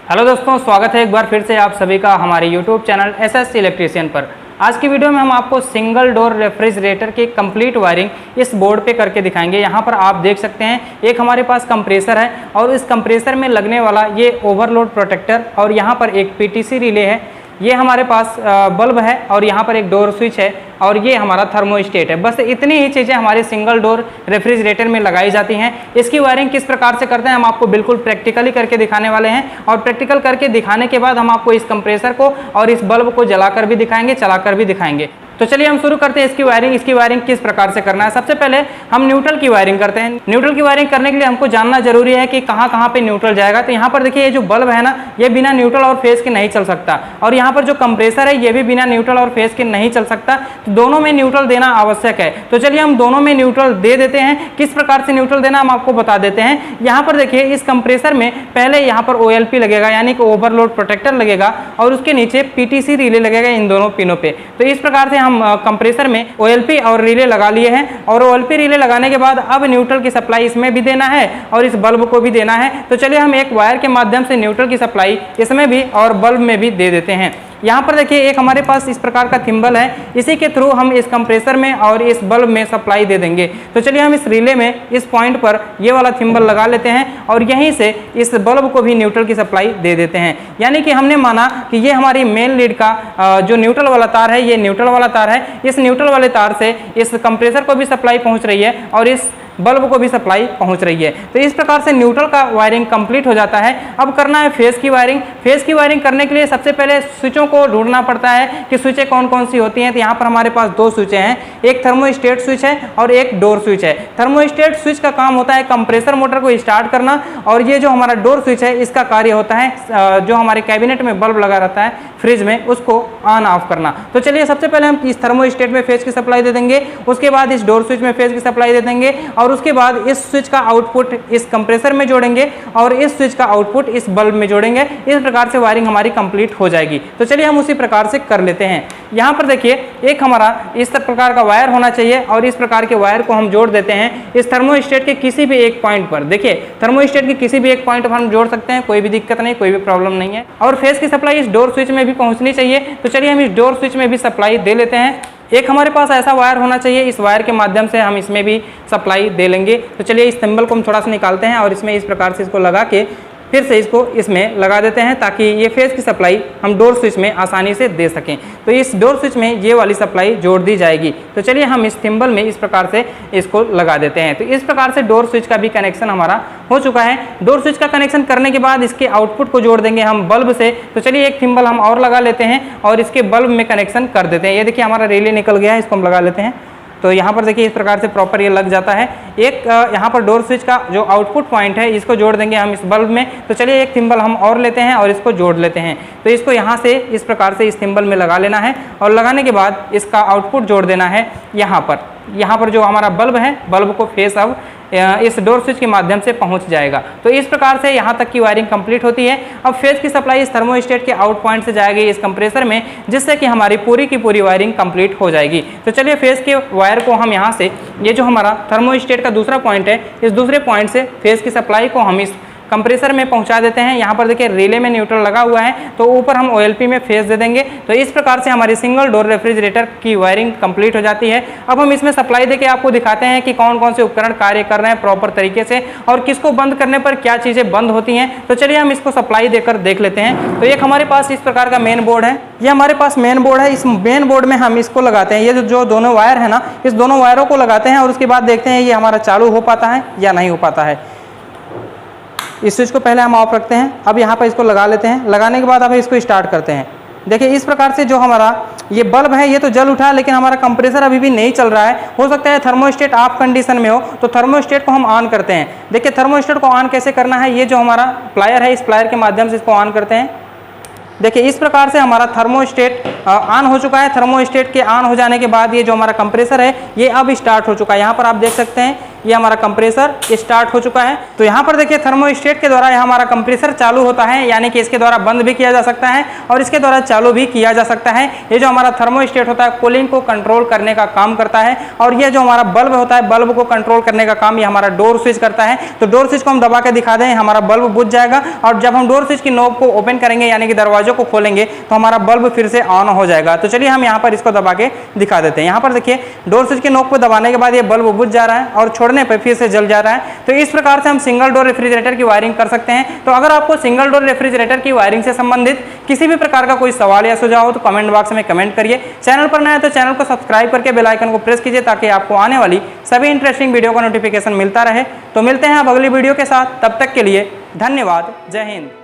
Hello दोस्तों, स्वागत है एक बार फिर से आप सभी का हमारे YouTube चैनल एसएस इलेक्ट्रीशियन पर। आज की वीडियो में हम आपको सिंगल डोर रेफ्रिजरेटर की कंप्लीट वायरिंग इस बोर्ड पे करके दिखाएंगे। यहाँ पर आप देख सकते हैं एक हमारे पास कंप्रेसर है और इस कंप्रेसर में लगने वाला ये ओवरलोड प्रोटेक्टर और यहाँ पर एक पीटीसी रिले है। ये हमारे पास बल्ब है और यहाँ पर एक डोर स्विच है और ये हमारा थर्मोस्टेट है। बस इतनी ही चीज़ें हमारे सिंगल डोर रेफ्रिजरेटर में लगाई जाती हैं। इसकी वायरिंग किस प्रकार से करते हैं हम आपको बिल्कुल प्रैक्टिकली करके दिखाने वाले हैं और प्रैक्टिकल करके दिखाने के बाद हम आपको इस कंप्रेसर को और इस बल्ब को जलाकर भी दिखाएंगे, चलाकर भी दिखाएंगे। तो चलिए हम शुरू करते हैं इसकी वायरिंग किस प्रकार से करना है। सबसे पहले हम न्यूट्रल की वायरिंग करते हैं। न्यूट्रल की वायरिंग करने के लिए हमको जानना जरूरी है कि कहाँ पे न्यूट्रल जाएगा। तो यहाँ पर देखिए ये जो बल्ब है ना, ये बिना न्यूट्रल और फेस के नहीं चल सकता और यहाँ पर जो कंप्रेसर है ये भी बिना न्यूट्रल और फेस के नहीं चल सकता। तो दोनों में न्यूट्रल देना आवश्यक है। तो चलिए हम दोनों में न्यूट्रल दे देते हैं। किस प्रकार से न्यूट्रल देना हम आपको बता देते हैं। यहाँ पर देखिए इस कंप्रेसर में पहले यहाँ पर OLP लगेगा, यानी कि ओवरलोड प्रोटेक्टर लगेगा और उसके नीचे PTC रिले लगेगा इन दोनों पिनों पे। तो इस प्रकार से हम कंप्रेसर में OLP और रिले लगा लिए हैं और OLP रिले लगाने के बाद अब न्यूट्रल की सप्लाई इसमें भी देना है और इस बल्ब को भी देना है। तो चलिए हम एक वायर के माध्यम से न्यूट्रल की सप्लाई इसमें भी और बल्ब में भी दे देते हैं। यहाँ पर देखिए एक हमारे पास इस प्रकार का थिम्बल है, इसी के थ्रू हम इस कंप्रेसर में और इस बल्ब में सप्लाई दे देंगे। तो चलिए हम इस रिले में इस पॉइंट पर ये वाला थिम्बल लगा लेते हैं और यहीं से इस बल्ब को भी न्यूट्रल की सप्लाई दे देते हैं। यानी कि हमने माना कि ये हमारी मेन लीड का जो न्यूट्रल वाला तार है, ये न्यूट्रल वाला तार है। इस न्यूट्रल वाले तार से इस कंप्रेसर को भी सप्लाई पहुँच रही है और इस बल्ब को भी सप्लाई पहुंच रही है। तो इस प्रकार से न्यूट्रल का वायरिंग कंप्लीट हो जाता है। अब करना है फेस की वायरिंग। फेस की वायरिंग करने के लिए सबसे पहले स्विचों को ढूंढना पड़ता है कि स्विचें कौन कौन सी होती हैं। तो यहाँ पर हमारे पास दो स्विचें हैं, एक थर्मोस्टेट स्विच है और एक डोर स्विच है। थर्मोस्टेट स्विच का काम होता है कंप्रेसर मोटर को स्टार्ट करना और ये जो हमारा डोर स्विच है इसका कार्य होता है जो हमारे कैबिनेट में बल्ब लगा रहता है फ्रिज में, उसको ऑन ऑफ करना। तो चलिए सबसे पहले हम इस थर्मोस्टेट में फेस की सप्लाई दे देंगे, उसके बाद इस डोर स्विच में फेस की सप्लाई दे देंगे और उसके बाद इस स्विच का आउटपुट इस कंप्रेसर में जोड़ेंगे और इस स्विच का आउटपुट इस बल्ब में जोड़ेंगे। इस प्रकार से वायरिंग हमारी कंप्लीट हो जाएगी। तो चलिए हम उसी प्रकार से कर लेते हैं। यहाँ पर देखिए एक हमारा इस प्रकार का वायर होना चाहिए और इस प्रकार के वायर को हम जोड़ देते हैं इस थर्मोस्टेट के किसी भी एक पॉइंट पर। देखिए थर्मोस्टेट के किसी भी एक पॉइंट पर हम जोड़ सकते हैं, कोई भी दिक्कत नहीं, कोई भी प्रॉब्लम नहीं है। और फेस की सप्लाई इस डोर स्विच में भी पहुंचनी चाहिए। तो चलिए हम इस डोर स्विच में भी सप्लाई दे लेते हैं। एक हमारे पास ऐसा वायर होना चाहिए, इस वायर के माध्यम से हम इसमें भी सप्लाई दे लेंगे। तो चलिए इस सिंबल को हम थोड़ा सा निकालते हैं और इसमें इस प्रकार से इसको लगा के फिर से इसको इसमें लगा देते हैं ताकि ये फेस की सप्लाई हम डोर स्विच में आसानी से दे सकें। तो इस डोर स्विच में ये वाली सप्लाई जोड़ दी जाएगी। तो चलिए हम इस थिम्बल में इस प्रकार से इसको लगा देते हैं। तो इस प्रकार से डोर स्विच का भी कनेक्शन हमारा हो चुका है। डोर स्विच का कनेक्शन करने के बाद इसके आउटपुट को जोड़ देंगे हम बल्ब से। तो चलिए एक थिम्बल हम और लगा लेते हैं और इसके बल्ब में कनेक्शन कर देते हैं। ये देखिए हमारा रिले निकल गया है, इसको हम लगा लेते हैं। तो यहाँ पर देखिए इस प्रकार से प्रॉपर ये लग जाता है। एक यहाँ पर डोर स्विच का जो आउटपुट पॉइंट है इसको जोड़ देंगे हम इस बल्ब में। तो चलिए एक थिम्बल हम और लेते हैं और इसको जोड़ लेते हैं। तो इसको यहाँ से इस प्रकार से इस थिम्बल में लगा लेना है और लगाने के बाद इसका आउटपुट जोड़ देना है यहाँ पर जो हमारा बल्ब है, बल्ब को फेस अब इस डोर स्विच के माध्यम से पहुंच जाएगा। तो इस प्रकार से यहाँ तक की वायरिंग कंप्लीट होती है। अब फेस की सप्लाई इस थर्मोस्टेट के आउट पॉइंट से जाएगी इस कंप्रेसर में, जिससे कि हमारी पूरी की पूरी वायरिंग कंप्लीट हो जाएगी। तो चलिए फेस के वायर को हम यहाँ से, ये जो हमारा थर्मोस्टेट का दूसरा पॉइंट है, इस दूसरे पॉइंट से फेस की सप्लाई को हम इस कंप्रेसर में पहुंचा देते हैं। यहाँ पर देखिए रिले में न्यूट्रल लगा हुआ है, तो ऊपर हम OLP में फेस दे देंगे। तो इस प्रकार से हमारी सिंगल डोर रेफ्रिजरेटर की वायरिंग कंप्लीट हो जाती है। अब हम इसमें सप्लाई देके आपको दिखाते हैं कि कौन कौन से उपकरण कार्य कर रहे हैं प्रॉपर तरीके से और किसको बंद करने पर क्या चीज़ें बंद होती हैं। तो चलिए हम इसको सप्लाई देकर देख लेते हैं। तो एक हमारे पास इस प्रकार का मेन बोर्ड है, ये हमारे पास मेन बोर्ड है। इस मेन बोर्ड में हम इसको लगाते हैं, ये जो दोनों वायर है ना, इस दोनों वायरों को लगाते हैं और उसके बाद देखते हैं ये हमारा चालू हो पाता है या नहीं हो पाता है। इस स्विच को पहले हम ऑफ रखते हैं। अब यहाँ पर इसको लगा लेते हैं। लगाने के बाद अब इसको स्टार्ट करते हैं। देखिए इस प्रकार से जो हमारा ये बल्ब है ये तो जल उठा है, लेकिन हमारा कंप्रेसर अभी भी नहीं चल रहा है। हो सकता है थर्मोस्टेट ऑफ कंडीशन में हो। तो थर्मोस्टेट को हम ऑन करते हैं। देखिए थर्मोस्टेट को ऑन कैसे करना है, ये जो हमारा प्लायर है इस प्लायर के माध्यम से इसको ऑन करते हैं। देखिए इस प्रकार से हमारा थर्मोस्टेट ऑन हो चुका है। थर्मोस्टेट के ऑन हो जाने के बाद ये जो हमारा कंप्रेसर है ये अब स्टार्ट हो चुका है। यहाँ पर आप देख सकते हैं ये हमारा कंप्रेसर स्टार्ट हो चुका है। तो यहाँ पर देखिए थर्मोस्टेट के द्वारा हमारा कंप्रेसर चालू होता है, यानी कि इसके द्वारा बंद भी किया जा सकता है और इसके द्वारा चालू भी किया जा सकता है। ये जो हमारा थर्मोस्टेट होता है कूलिंग को कंट्रोल करने का काम करता है और ये जो हमारा बल्ब होता है बल्ब को कंट्रोल करने का काम ये हमारा डोर स्विच करता है। तो डोर स्विच को हम दबा के दिखा दें, हमारा बल्ब बुझ जाएगा और जब हम डोर स्विच की नोब को ओपन करेंगे यानी कि दरवाजों को खोलेंगे तो हमारा बल्ब फिर से ऑन हो जाएगा। तो चलिए हम यहाँ पर इसको दबा के दिखा देते हैं। यहाँ पर देखिए डोर स्विच के नोब को दबाने के बाद ये बल्ब बुझ जा रहा है और छोड़ने पर फिर से जल जा रहा है। तो इस प्रकार से हम सिंगल डोर रेफ्रिजरेटर की वायरिंग कर सकते हैं। तो अगर आपको सिंगल डोर रेफ्रिजरेटर की वायरिंग से संबंधित किसी भी प्रकार का कोई सवाल या सुझाव हो तो कमेंट बॉक्स में कमेंट करिए। चैनल पर नया है तो चैनल को सब्सक्राइब करके बेल आइकन को प्रेस कीजिए ताकि आपको आने वाली सभी इंटरेस्टिंग वीडियो का नोटिफिकेशन मिलता रहे। तो मिलते हैं अब अगली वीडियो के साथ, तब तक के लिए धन्यवाद। जय हिंद।